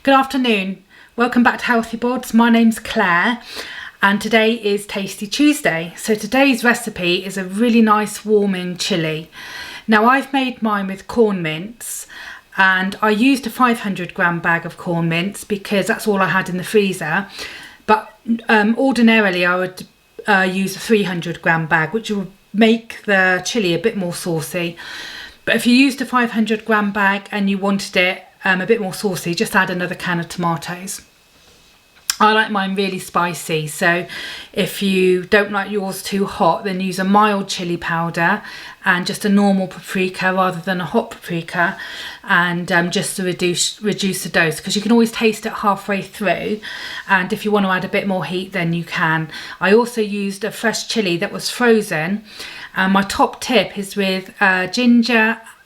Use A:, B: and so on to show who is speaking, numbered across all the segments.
A: Good afternoon. Welcome back to Healthy Boards. My name's Claire and today is Tasty Tuesday. So today's recipe is a really nice warming chilli. Now I've made mine with corn mince and I used a 500-gram bag of corn mince because that's all I had in the freezer. But ordinarily I would use a 300-gram bag, which will make the chilli a bit more saucy. But if you used a 500-gram bag and you wanted it a bit more saucy, just add another can of tomatoes. I like mine really spicy, so if you don't like yours too hot, then use a mild chili powder and just a normal paprika rather than a hot paprika, and just to reduce the dose, because you can always taste it halfway through, and if you want to add a bit more heat then you can. I also used a fresh chili that was frozen, and my top tip is with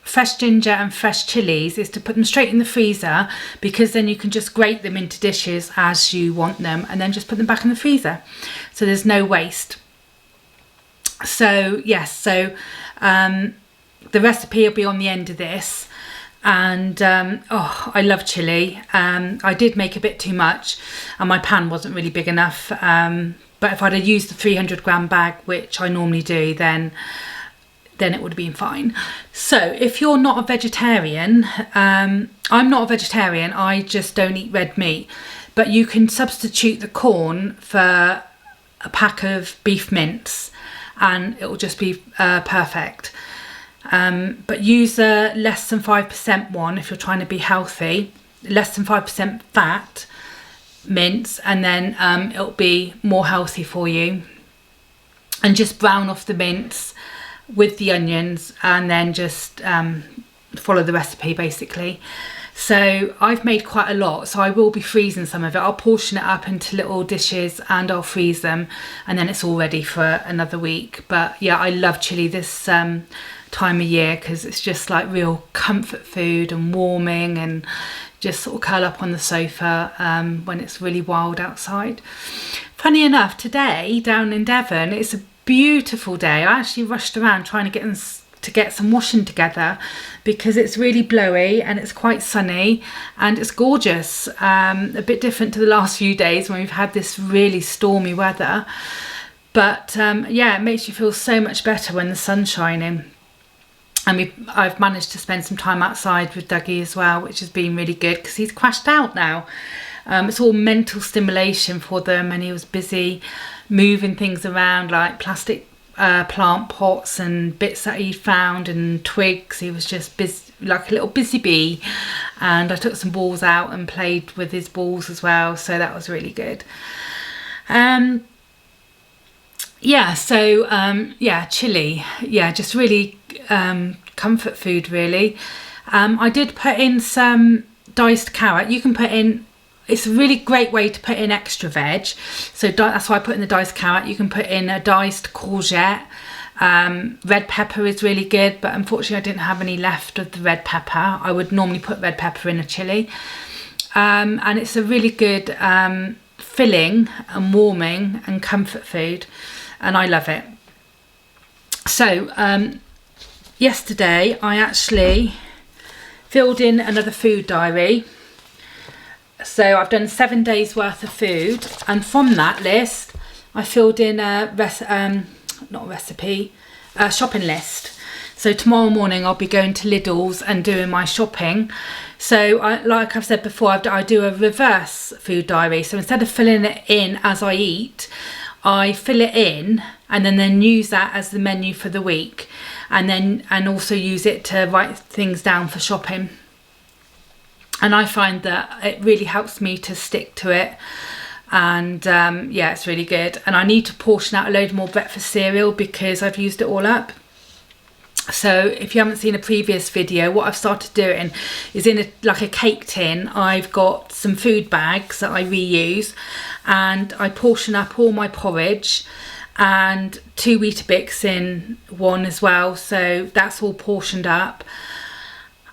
A: fresh ginger and fresh chilies is to put them straight in the freezer, because then you can just grate them into dishes as you want them and then just put them back in the freezer, so there's no waste. So yes, the recipe will be on the end of this, and oh, I love chili. I did make a bit too much and my pan wasn't really big enough, but if I'd have used the 300-gram bag, which I normally do, then it would have been fine. So if you're not a vegetarian, I'm not a vegetarian, I just don't eat red meat, but you can substitute the corn for a pack of beef mince and it will just be perfect. But use a less than 5% one if you're trying to be healthy, less than 5% fat mince, and then it'll be more healthy for you. And just brown off the mince with the onions and then just follow the recipe basically. So I've made quite a lot, so I will be freezing some of it. I'll portion it up into little dishes and I'll freeze them, and then it's all ready for another week. But yeah, I love chilli this time of year because it's just like real comfort food and warming, and just sort of curl up on the sofa when it's really wild outside. Funny enough, today down in Devon it's a beautiful day. I actually rushed around trying to get some washing together because it's really blowy and it's quite sunny and it's gorgeous. A bit different to the last few days when we've had this really stormy weather, but yeah, it makes you feel so much better when the sun's shining. And I've managed to spend some time outside with Dougie as well, which has been really good because he's crashed out now. It's all mental stimulation for them, and he was busy moving things around like plastic plant pots and bits that he found and twigs. He was just busy, like a little busy bee, and I took some balls out and played with his balls as well, so that was really good. Yeah, so yeah, chili, yeah, just really comfort food really. I did put in some diced carrot. You can put in, it's a really great way to put in extra veg, so that's why I put in the diced carrot. You can put in a diced courgette. Red pepper is really good, but unfortunately I didn't have any left of the red pepper. I would normally put red pepper in a chili, and it's a really good filling and warming and comfort food, and I love it. So yesterday I actually filled in another food diary. So I've done 7 days worth of food, and from that list I filled in a shopping list. So tomorrow morning I'll be going to Lidl's and doing my shopping. So like I've said before, I do a reverse food diary. So instead of filling it in as I eat, I fill it in and then use that as the menu for the week, and also use it to write things down for shopping. And I find that it really helps me to stick to it, and yeah, it's really good. And I need to portion out a load more breakfast cereal because I've used it all up. So if you haven't seen a previous video, what I've started doing is in like a cake tin, I've got some food bags that I reuse, and I portion up all my porridge and 2 Weetabix in one as well, so that's all portioned up.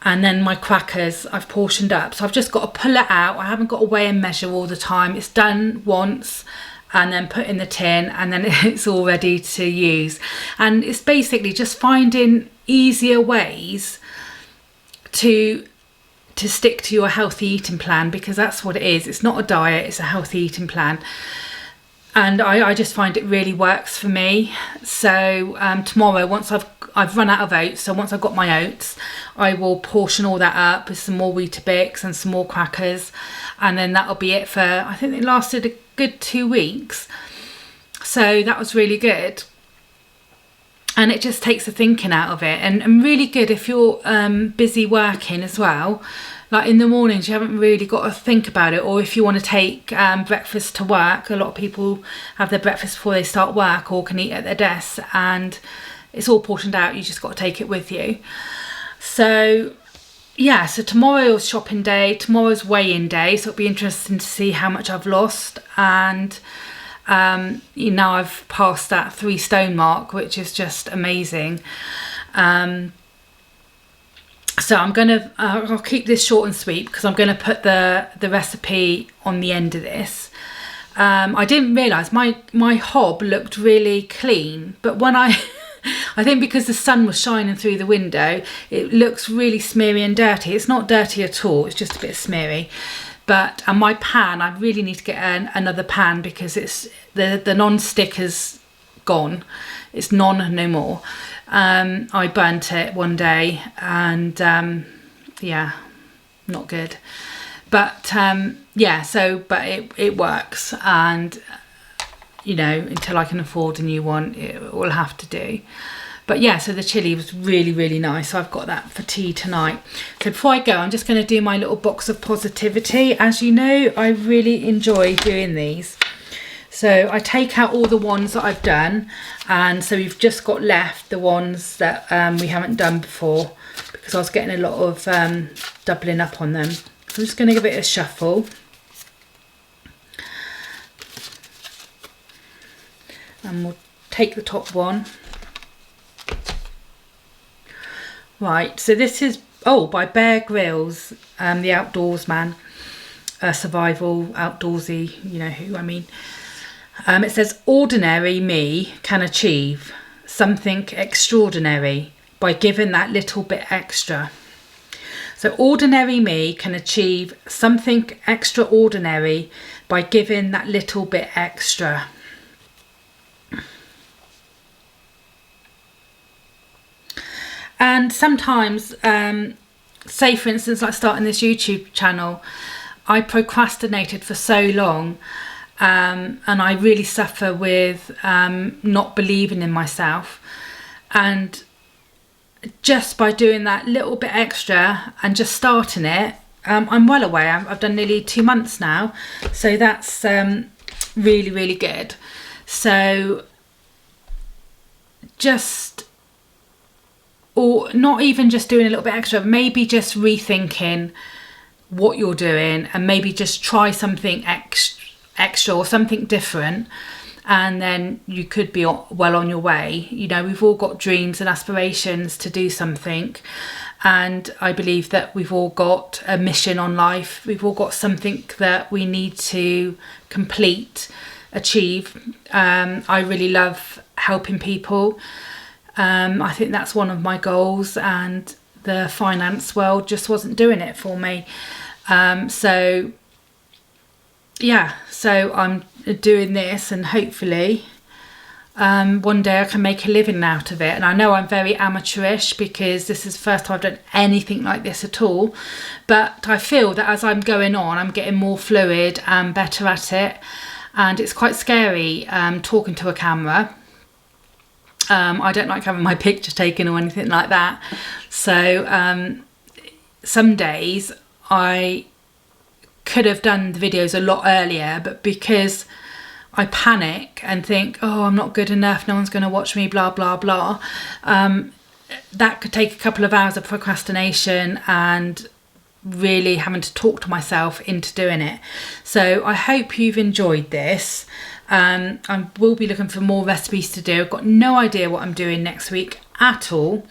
A: And then my crackers I've portioned up, so I've just got to pull it out. I haven't got to weigh and measure all the time. It's done once and then put in the tin, and then it's all ready to use. And it's basically just finding easier ways to to stick to your healthy eating plan, because that's what it is. It's not a diet, it's a healthy eating plan. And I just find it really works for me. So tomorrow, once I've run out of oats, so once I've got my oats, I will portion all that up with some more Weetabix and some more crackers, and then that'll be it for, I think it lasted a good 2 weeks. So that was really good. And it just takes the thinking out of it, and really good if you're busy working as well. Like in the mornings, you haven't really got to think about it, or if you want to take breakfast to work. A lot of people have their breakfast before they start work, or can eat at their desk, and it's all portioned out. You just got to take it with you. So yeah, so tomorrow's shopping day, tomorrow's weigh-in day, so it'll be interesting to see how much I've lost. And I've passed that 3 stone mark, which is just amazing. So I'm gonna I'll keep this short and sweet, because I'm gonna put the recipe on the end of this. I didn't realise my hob looked really clean, but when I think because the sun was shining through the window, it looks really smeary and dirty. It's not dirty at all, it's just a bit smeary. But and my pan, I really need to get another pan, because it's the non-stick has gone. It's no more. I burnt it one day, and yeah, not good. But yeah, so but it works, and until I can afford a new one, it will have to do. But yeah, so the chili was really, really nice. So I've got that for tea tonight. So before I go, I'm just going to do my little box of positivity. As you know, I really enjoy doing these. So I take out all the ones that I've done, and so we've just got left the ones that we haven't done before, because I was getting a lot of doubling up on them. So I'm just going to give it a shuffle. And we'll take the top one. Right, so this is by Bear Grylls, the outdoors man, survival outdoorsy, you know who I mean. It says, ordinary me can achieve something extraordinary by giving that little bit extra. So ordinary me can achieve something extraordinary by giving that little bit extra. And sometimes, say for instance, like starting this YouTube channel, I procrastinated for so long. And I really suffer with not believing in myself, and just by doing that little bit extra and just starting it, I'm well away. I've done nearly 2 months now, so that's really, really good. So or not even just doing a little bit extra, maybe just rethinking what you're doing, and maybe just try something extra or something different, and then you could be well on your way. We've all got dreams and aspirations to do something, and I believe that we've all got a mission on life. We've all got something that we need to complete, achieve. I really love helping people. I think that's one of my goals, and the finance world just wasn't doing it for me. So yeah, so I'm doing this, and hopefully one day I can make a living out of it. And I know I'm very amateurish, because this is the first time I've done anything like this at all, but I feel that as I'm going on, I'm getting more fluid and better at it. And it's quite scary talking to a camera. I don't like having my picture taken or anything like that. So some days I could have done the videos a lot earlier, but because I panic and think, oh, I'm not good enough, no one's going to watch me, blah blah blah, that could take a couple of hours of procrastination and really having to talk to myself into doing it. So I hope you've enjoyed this. I will be looking for more recipes to do. I've got no idea what I'm doing next week at all,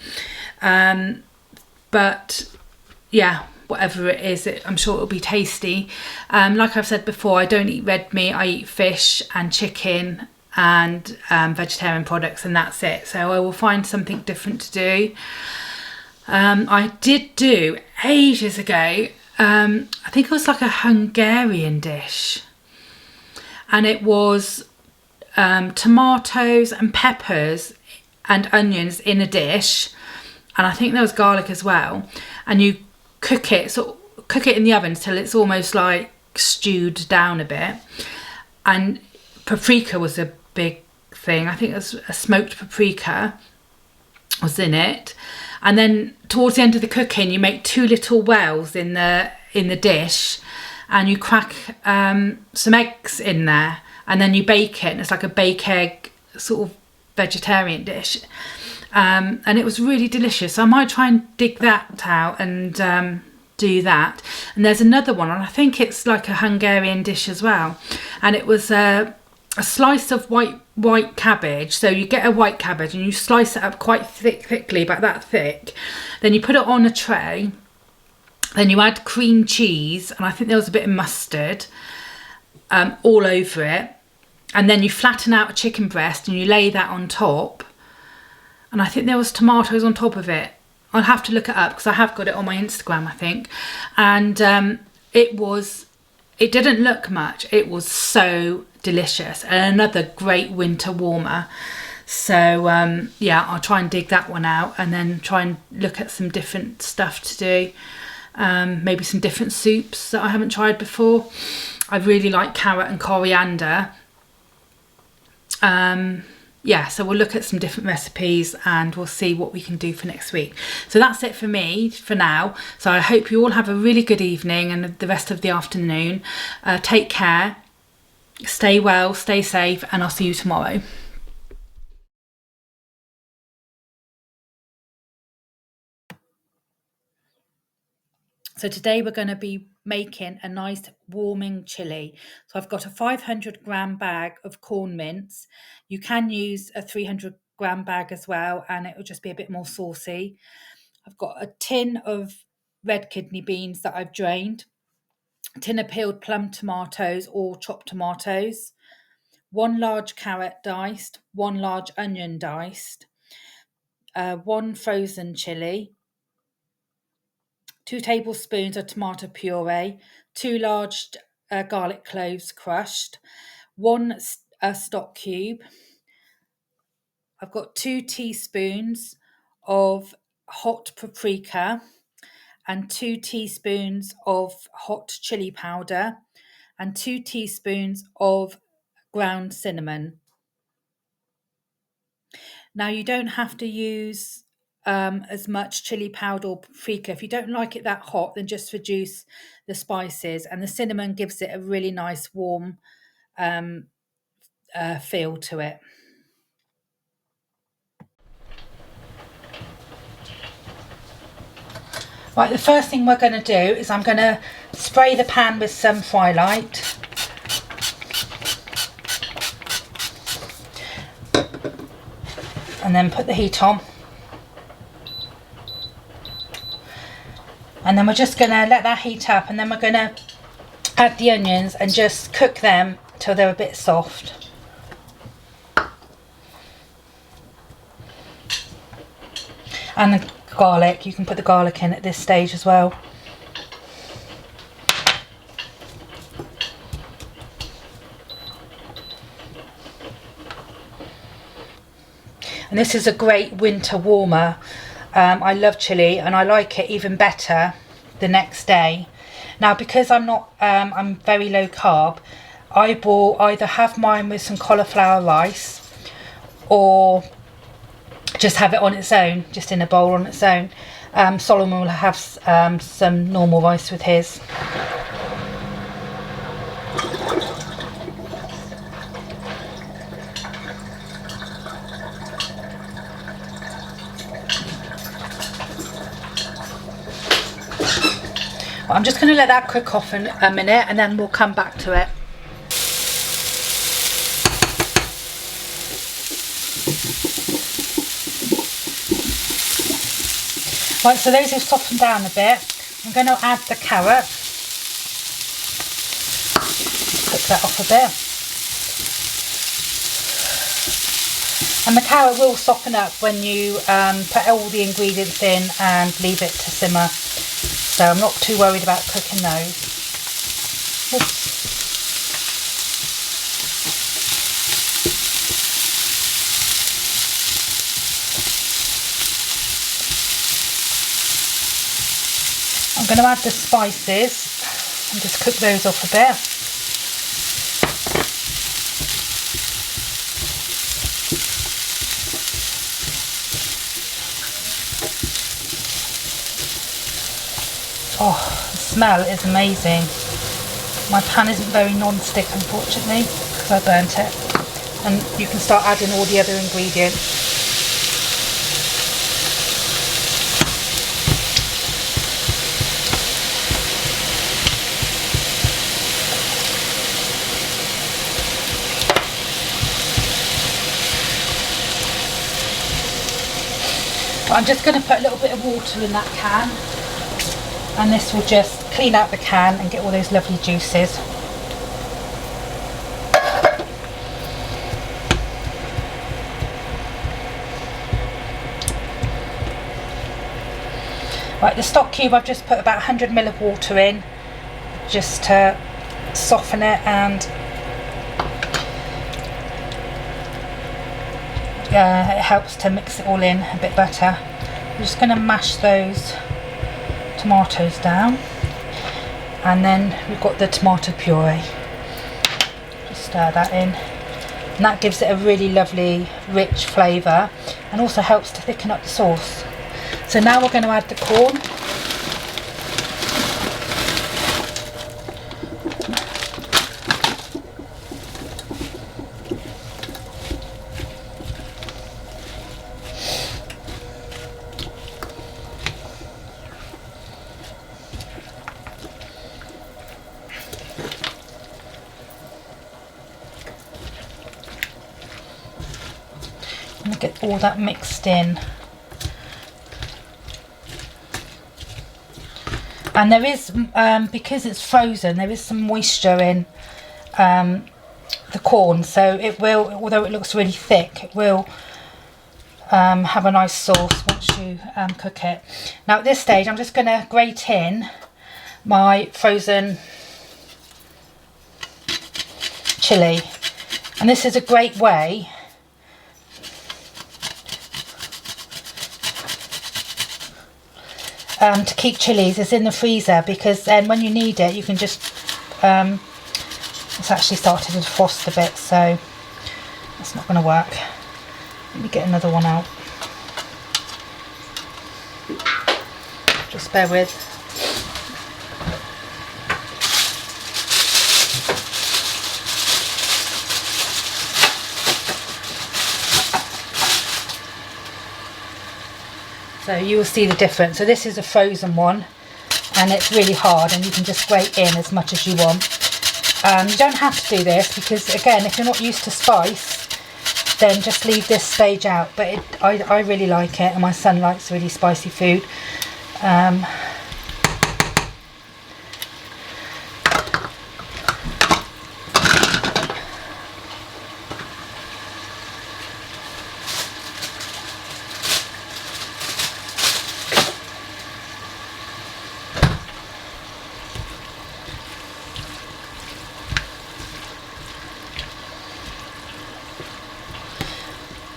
A: but yeah, whatever it is, I'm sure it'll be tasty. Like I've said before, I don't eat red meat. I eat fish and chicken and vegetarian products, and that's it. So I will find something different to do. I did do ages ago, I think it was like a Hungarian dish, and it was tomatoes and peppers and onions in a dish, and I think there was garlic as well, and you cook it in the oven till it's almost like stewed down a bit, and paprika was a big thing. I think it was a smoked paprika was in it, and then towards the end of the cooking you make 2 little wells in the dish, and you crack some eggs in there, and then you bake it, and it's like a bake egg sort of vegetarian dish, and it was really delicious. So I might try and dig that out and do that. And there's another one, and I think it's like a Hungarian dish as well, and it was a slice of white cabbage. So you get a white cabbage and you slice it up quite thickly, about that thick, then you put it on a tray, then you add cream cheese, and I think there was a bit of mustard all over it, and then you flatten out a chicken breast and you lay that on top, and I think there was tomatoes on top of it. I'll have to look it up because I have got it on my Instagram, I think. And it didn't look much. It was so delicious, and another great winter warmer. So yeah, I'll try and dig that one out, and then try and look at some different stuff to do. Maybe some different soups that I haven't tried before. I really like carrot and coriander. Yeah, so we'll look at some different recipes and we'll see what we can do for next week. So that's it for me for now. So I hope you all have a really good evening and the rest of the afternoon. Take care, stay well, stay safe, and I'll see you tomorrow. So today we're going to be making a nice warming chilli. So I've got a 500-gram bag of corn mince. You can use a 300-gram bag as well, and it will just be a bit more saucy. I've got a tin of red kidney beans that I've drained, a tin of peeled plum tomatoes or chopped tomatoes, 1 large carrot diced, 1 large onion diced, 1 frozen chilli, 2 tablespoons of tomato puree, 2 large garlic cloves crushed, 1 stock cube. I've got 2 teaspoons of hot paprika and 2 teaspoons of hot chili powder and 2 teaspoons of ground cinnamon. Now you don't have to use as much chili powder or paprika. If you don't like it that hot, then just reduce the spices, and the cinnamon gives it a really nice warm feel to it. Right, the first thing we're going to do is I'm going to spray the pan with some Twilight. And then put the heat on. And then we're just going to let that heat up, and then we're going to add the onions and just cook them till they're a bit soft. And the garlic, you can put the garlic in at this stage as well. And this is a great winter warmer. I love chilli, and I like it even better the next day. Now, because I'm very low carb, I will either have mine with some cauliflower rice or just have it on its own, just in a bowl on its own. Solomon will have some normal rice with his. I'm just going to let that cook off in a minute, and then we'll come back to it. Right, so those have softened down a bit. I'm going to add the carrot. Cook that off a bit. And the carrot will soften up when you put all the ingredients in and leave it to simmer. So I'm not too worried about cooking those. Oops. I'm going to add the spices and just cook those off a bit. Oh, the smell is amazing. My pan isn't very non-stick, unfortunately, because I burnt it. And you can start adding all the other ingredients. I'm just going to put a little bit of water in that can, and this will just clean out the can and get all those lovely juices. Right, the stock cube, I've just put about 100 ml of water in just to soften it, and it helps to mix it all in a bit better. I'm just going to mash those tomatoes down, and then we've got the tomato puree. Just stir that in, and that gives it a really lovely rich flavour and also helps to thicken up the sauce. So now we're going to add the corn. And get all that mixed in. And there is, because it's frozen, there is some moisture in the corn, so it will, although it looks really thick, it will have a nice sauce once you cook it. Now at this stage I'm just going to grate in my frozen chilli, and this is a great way to keep chilies is in the freezer, because then when you need it you can just it's actually started to frost a bit, so that's not going to work. Let me get another one out. Just bear with. So you will see the difference. So this is a frozen one, and it's really hard, and you can just grate in as much as you want. You don't have to do this, because again, if you're not used to spice, then just leave this stage out. But I really like it, and my son likes really spicy food.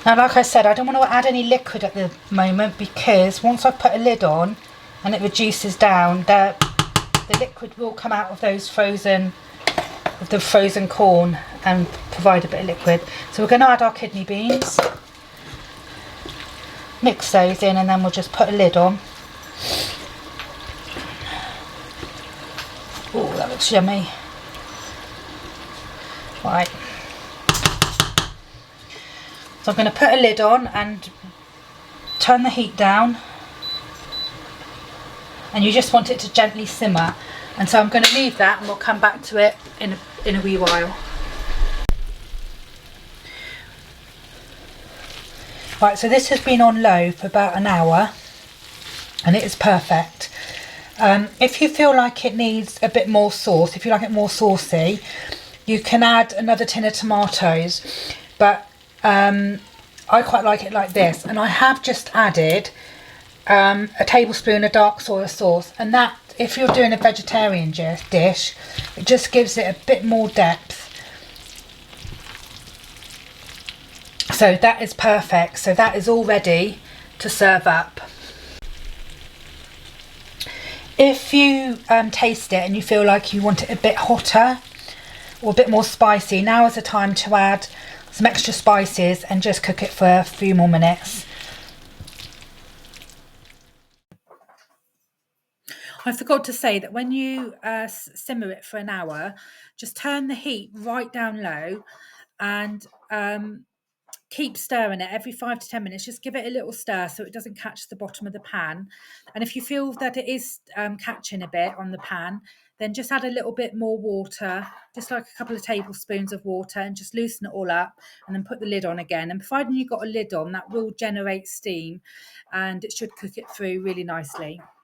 A: Now, like I said, I don't want to add any liquid at the moment, because once I put a lid on and it reduces down, the liquid will come out of the frozen corn and provide a bit of liquid. So we're going to add our kidney beans, mix those in, and then we'll just put a lid on. Oh, that looks yummy. Right. So I'm going to put a lid on and turn the heat down, and you just want it to gently simmer, and so I'm going to leave that, and we'll come back to it in a wee while. Right, so this has been on low for about an hour, and it is perfect. If you feel like it needs a bit more sauce, if you like it more saucy, you can add another tin of tomatoes, but I quite like it like this, and I have just added a tablespoon of dark soy sauce, and that, if you're doing a vegetarian dish, it just gives it a bit more depth. So that is perfect. So that is all ready to serve up. If you taste it and you feel like you want it a bit hotter or a bit more spicy, now is the time to add some extra spices and just cook it for a few more minutes. I forgot to say that when you simmer it for an hour, just turn the heat right down low and keep stirring it every 5 to 10 minutes. Just give it a little stir so it doesn't catch the bottom of the pan. And if you feel that it is catching a bit on the pan, then just add a little bit more water, just like a couple of tablespoons of water, and just loosen it all up, and then put the lid on again. And providing you've got a lid on, that will generate steam and it should cook it through really nicely.